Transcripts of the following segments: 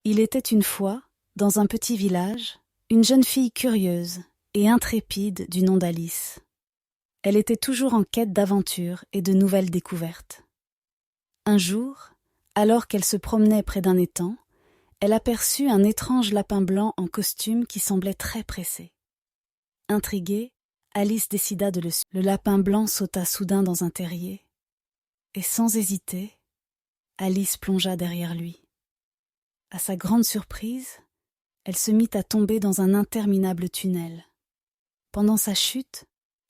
Il était une fois, dans un petit village, une jeune fille curieuse et intrépide du nom d'Alice. Elle était toujours en quête d'aventures et de nouvelles découvertes. Un jour, alors qu'elle se promenait près d'un étang, elle aperçut un étrange lapin blanc en costume qui semblait très pressé. Intriguée, Alice décida de le suivre. Le lapin blanc sauta soudain dans un terrier, et sans hésiter, Alice plongea derrière lui. À sa grande surprise, elle se mit à tomber dans un interminable tunnel. Pendant sa chute,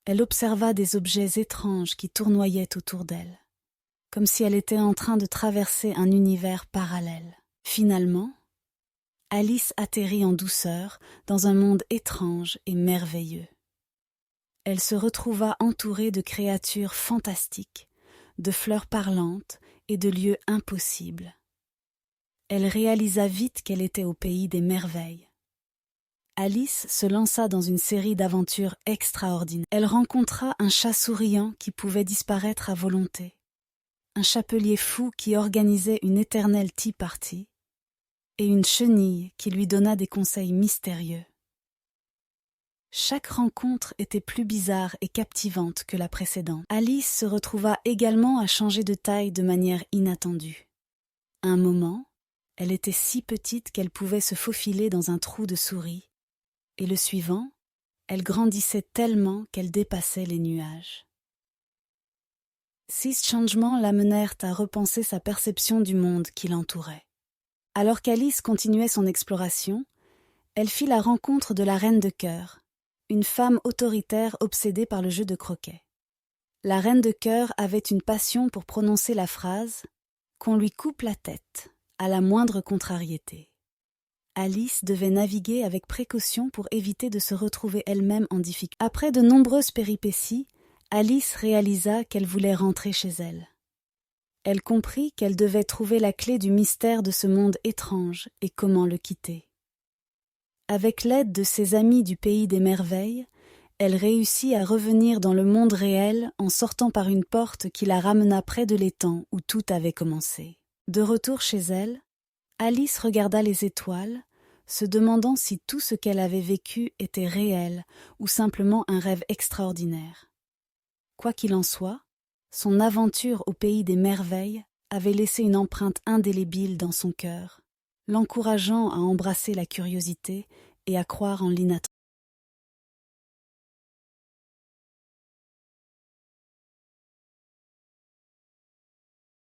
elle observa des objets étranges qui tournoyaient autour d'elle, comme si elle était en train de traverser un univers parallèle. Finalement, Alice atterrit en douceur dans un monde étrange et merveilleux. Elle se retrouva entourée de créatures fantastiques, de fleurs parlantes et de lieux impossibles. Elle réalisa vite qu'elle était au pays des merveilles. Alice se lança dans une série d'aventures extraordinaires. Elle rencontra un chat souriant qui pouvait disparaître à volonté, un chapelier fou qui organisait une éternelle tea party, et une chenille qui lui donna des conseils mystérieux. Chaque rencontre était plus bizarre et captivante que la précédente. Alice se retrouva également à changer de taille de manière inattendue. À un moment, elle était si petite qu'elle pouvait se faufiler dans un trou de souris, et le suivant, elle grandissait tellement qu'elle dépassait les nuages. Ces changements l'amenèrent à repenser sa perception du monde qui l'entourait. Alors qu'Alice continuait son exploration, elle fit la rencontre de la reine de cœur, une femme autoritaire obsédée par le jeu de croquet. La reine de cœur avait une passion pour prononcer la phrase « qu'on lui coupe la tête » à la moindre contrariété. Alice devait naviguer avec précaution pour éviter de se retrouver elle-même en difficulté. Après de nombreuses péripéties, Alice réalisa qu'elle voulait rentrer chez elle. Elle comprit qu'elle devait trouver la clé du mystère de ce monde étrange et comment le quitter. Avec l'aide de ses amis du pays des merveilles, elle réussit à revenir dans le monde réel en sortant par une porte qui la ramena près de l'étang où tout avait commencé. De retour chez elle, Alice regarda les étoiles, se demandant si tout ce qu'elle avait vécu était réel ou simplement un rêve extraordinaire. Quoi qu'il en soit, son aventure au pays des merveilles avait laissé une empreinte indélébile dans son cœur, l'encourageant à embrasser la curiosité et à croire en l'inattendu.